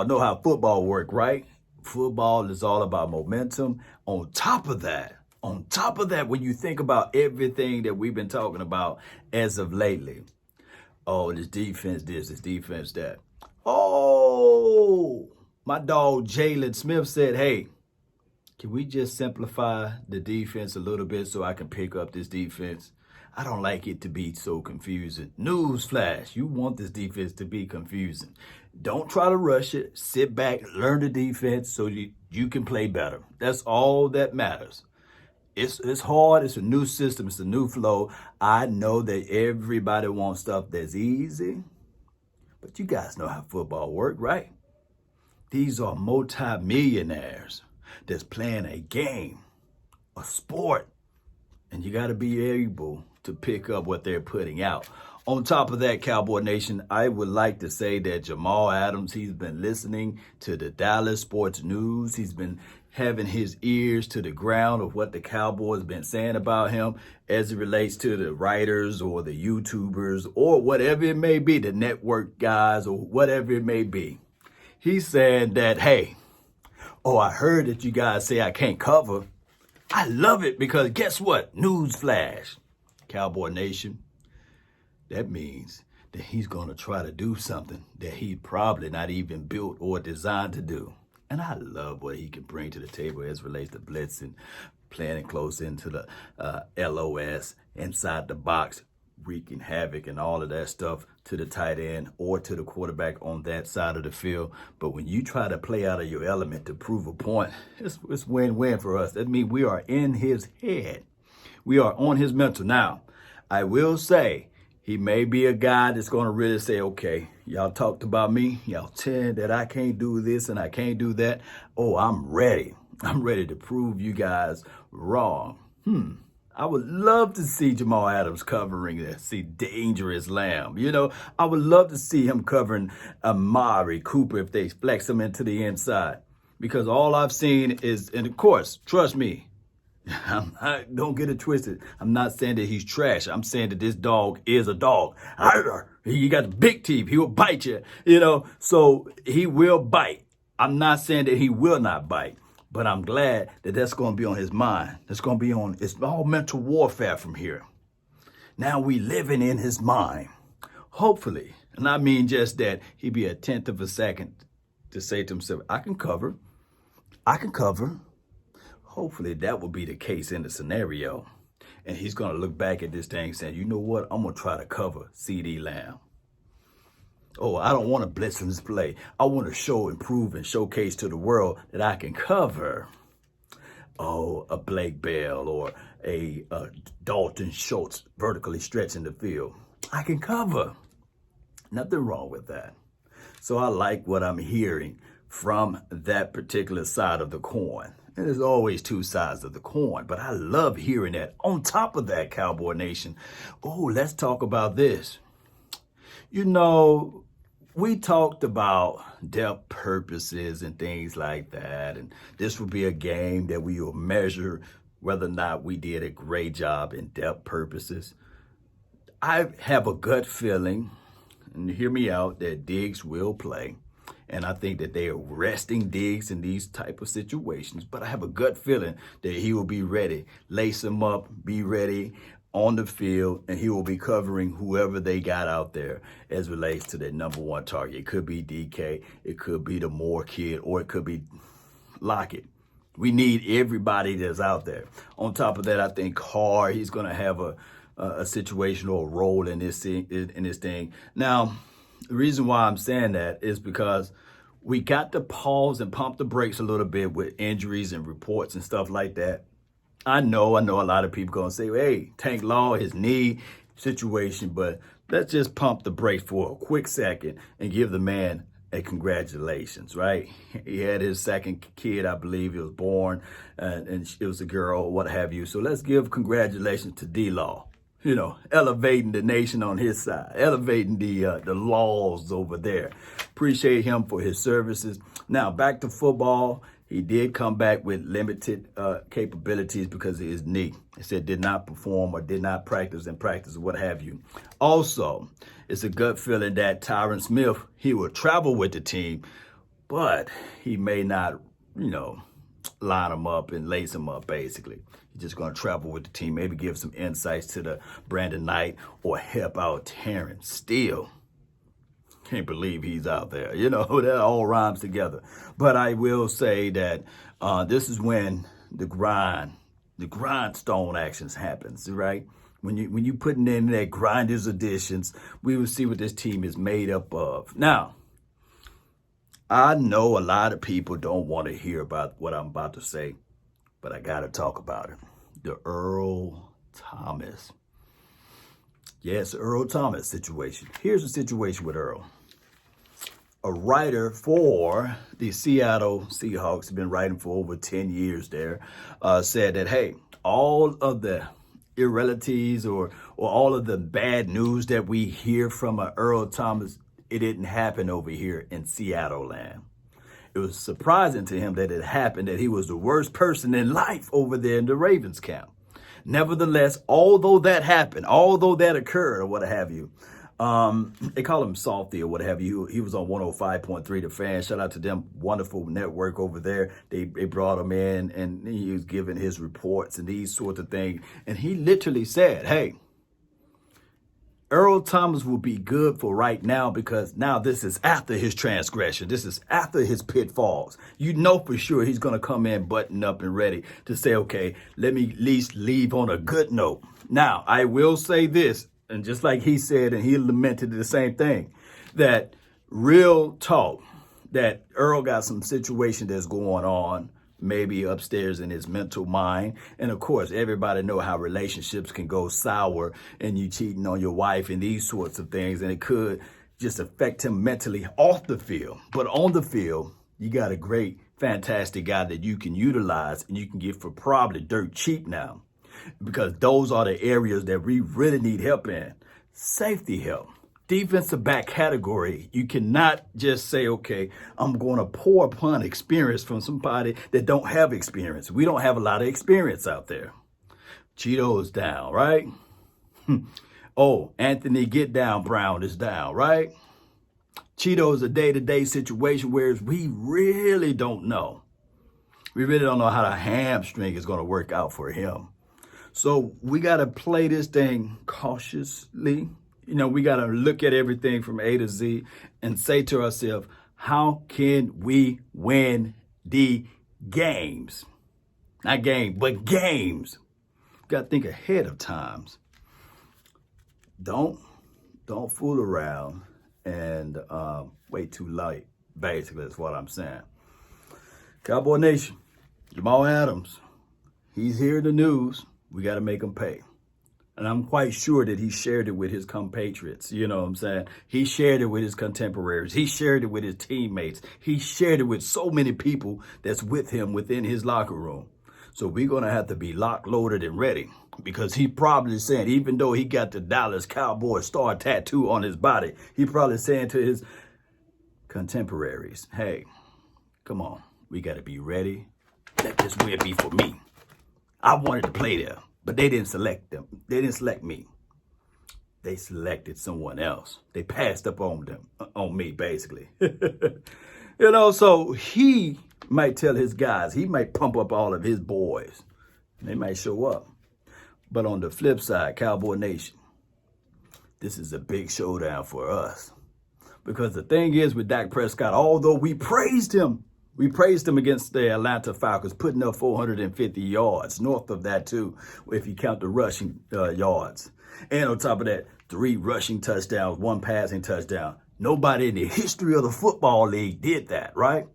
I know how football work, right? Football is all about momentum. On top of that, when you think about everything that we've been talking about as of lately, oh, this defense this defense that. Oh, my dog Jalen Smith said, hey, can we just simplify the defense a little bit so I can pick up this defense? I don't like it to be so confusing. Newsflash, you want this defense to be confusing. Don't try to rush it. Sit back, learn the defense so you can play better. That's all that matters. It's hard. It's a new system. It's a new flow. I know that everybody wants stuff that's easy, but you guys know how football works, right? These are multi-millionaires that's playing a game, a sport, and you got to be able to pick up what they're putting out. On top of that, Cowboy Nation, I would like to say that Jamal Adams, he's been listening to the Dallas sports news. He's been having his ears to the ground of what the Cowboys been saying about him as it relates to the writers or the YouTubers or whatever it may be, the network guys or whatever it may be. He's saying that, hey, oh, I heard that you guys say I can't cover. I love it because guess what? Newsflash, Cowboy Nation. That means that he's going to try to do something that he probably not even built or designed to do. And I love what he can bring to the table as it relates to blitzing, playing close into the LOS, inside the box, wreaking havoc and all of that stuff to the tight end or to the quarterback on that side of the field. But when you try to play out of your element to prove a point, it's win-win for us. That means we are in his head. We are on his mental. Now, I will say, he may be a guy that's going to really say, okay, y'all talked about me. Y'all said that I can't do this and I can't do that. Oh, I'm ready. I'm ready to prove you guys wrong. I would love to see Jamal Adams covering this, see Dangerous Lamb. You know, I would love to see him covering Amari Cooper if they flex him into the inside. Because all I've seen is, and of course, trust me, don't get it twisted. I'm not saying that he's trash. I'm saying that this dog is a dog. He got the big teeth. He will bite you, so he will bite. I'm not saying that he will not bite, but I'm glad that that's going to be on his mind. That's going to be on, it's all mental warfare from here. Now we living in his mind. Hopefully, and I mean just that, he'd be a tenth of a second to say to himself, I can cover. Hopefully that will be the case in the scenario. And he's going to look back at this thing saying, you know what? I'm going to try to cover CD Lamb. Oh, I don't want to blitz in this play. I want to show, improve, and showcase to the world that I can cover. Oh, a Blake Bell or a Dalton Schultz vertically stretching the field. I can cover. Nothing wrong with that. So I like what I'm hearing from that particular side of the coin. And there's always two sides of the coin, but I love hearing that. On top of that, Cowboy Nation, oh, let's talk about this. You know, we talked about depth purposes and things like that, and this will be a game that we will measure whether or not we did a great job in depth purposes. I have a gut feeling, and hear me out, that Diggs will play. And I think that they are resting Diggs in these type of situations. But I have a gut feeling that he will be ready. Lace him up, be ready on the field, and he will be covering whoever they got out there as relates to their number one target. It could be DK, it could be the Moore kid, or it could be Lockett. We need everybody that's out there. On top of that, I think Carr, he's going to have a situational role in this thing. Now, the reason why I'm saying that is because we got to pause and pump the brakes a little bit with injuries and reports and stuff like that. I know a lot of people going to say, hey, Tank Law, his knee situation, but let's just pump the brakes for a quick second and give the man a congratulations, right? He had his second kid, I believe. He was born, and it was a girl, what have you. So let's give congratulations to D-Law. You know, elevating the nation on his side, elevating the laws over there. Appreciate him for his services. Now, back to football. He did come back with limited capabilities because of his knee. He said did not perform or did not practice or what have you. Also, it's a gut feeling that Tyron Smith, he will travel with the team, but he may not, line them up and lace them up, basically. He's just going to travel with the team, maybe give some insights to the Brandon Knight or help out Terrence Steele. Can't believe he's out there. That all rhymes together. But I will say that this is when the grindstone actions happens, right? When you putting in that grinders additions, we will see what this team is made up of. Now, I know a lot of people don't want to hear about what I'm about to say, but I got to talk about it. The Earl Thomas. Yes, Earl Thomas situation. Here's the situation with Earl. A writer for the Seattle Seahawks, been writing for over 10 years there, said that, hey, all of the irrealities or all of the bad news that we hear from Earl Thomas, it didn't happen over here in Seattle land. It was surprising to him that it happened, that he was the worst person in life over there in the Ravens camp. Nevertheless, although that happened, although that occurred or what have you, they call him Salty or what have you. He was on 105.3 The Fan. Shout out to them. Wonderful network over there. They brought him in and he was giving his reports and these sorts of things. And he literally said, hey, Earl Thomas will be good for right now because now this is after his transgression. This is after his pitfalls. You know for sure he's going to come in buttoned up and ready to say, okay, let me at least leave on a good note. Now, I will say this, and just like he said, and he lamented the same thing, that real talk, that Earl got some situation that's going on, maybe upstairs in his mental mind. And of course, everybody know how relationships can go sour and you cheating on your wife and these sorts of things. And it could just affect him mentally off the field. But on the field, you got a great, fantastic guy that you can utilize and you can get for probably dirt cheap now. Because those are the areas that we really need help in. Safety help. Defensive back category. You cannot just say, okay, I'm going to pour upon experience from somebody that don't have experience. We don't have a lot of experience out there. Cheeto's down, right? Oh, Anthony Get Down Brown is down, right? Cheeto is a day-to-day situation, whereas we really don't know. We really don't know how the hamstring is going to work out for him. So we got to play this thing cautiously. We got to look at everything from A to Z and say to ourselves, how can we win the games? Not game, but games. Got to think ahead of times. Don't fool around and wait too late. Basically, that's what I'm saying. Cowboy Nation, Jamal Adams, he's here in the news. We got to make him pay. And I'm quite sure that he shared it with his compatriots. You know what I'm saying? He shared it with his contemporaries. He shared it with his teammates. He shared it with so many people that's with him within his locker room. So we're going to have to be locked, loaded, and ready. Because he probably saying, even though he got the Dallas Cowboys star tattoo on his body, he probably saying to his contemporaries, hey, come on, we got to be ready. Let this win be for me. I wanted to play there, but they didn't select them. They didn't select me. They selected someone else. They passed up on me, basically. So he might tell his guys, he might pump up all of his boys. They might show up. But on the flip side, Cowboy Nation, this is a big showdown for us. Because the thing is with Dak Prescott, although we praised him against the Atlanta Falcons, putting up 450 yards, north of that too, if you count the rushing yards. And on top of that, 3 rushing touchdowns, 1 passing touchdown. Nobody in the history of the football league did that, right?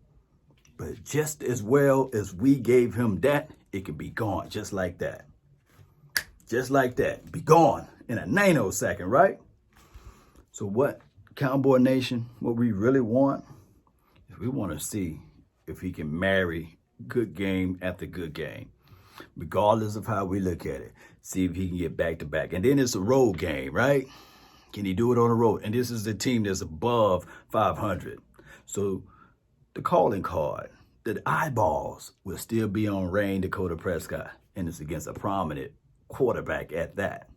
But just as well as we gave him that, it can be gone just like that. Just like that. Be gone in a nanosecond, right? So what, Cowboy Nation, what we really want is we want to see if he can marry good game after good game, regardless of how we look at it. See if he can get back to back. And then it's a road game, right? Can he do it on the road? And this is a team that's above 500. So the calling card, the eyeballs will still be on Dakota Prescott. And it's against a prominent quarterback at that.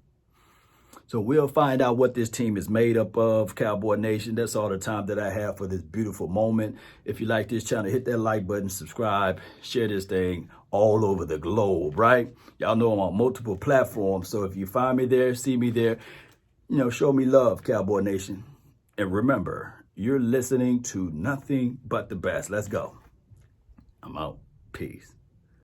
So we'll find out what this team is made up of, Cowboy Nation. That's all the time that I have for this beautiful moment. If you like this channel, hit that like button, subscribe, share this thing all over the globe, right? Y'all know I'm on multiple platforms. So if you find me there, see me there, show me love, Cowboy Nation. And remember, you're listening to nothing but the best. Let's go. I'm out. Peace.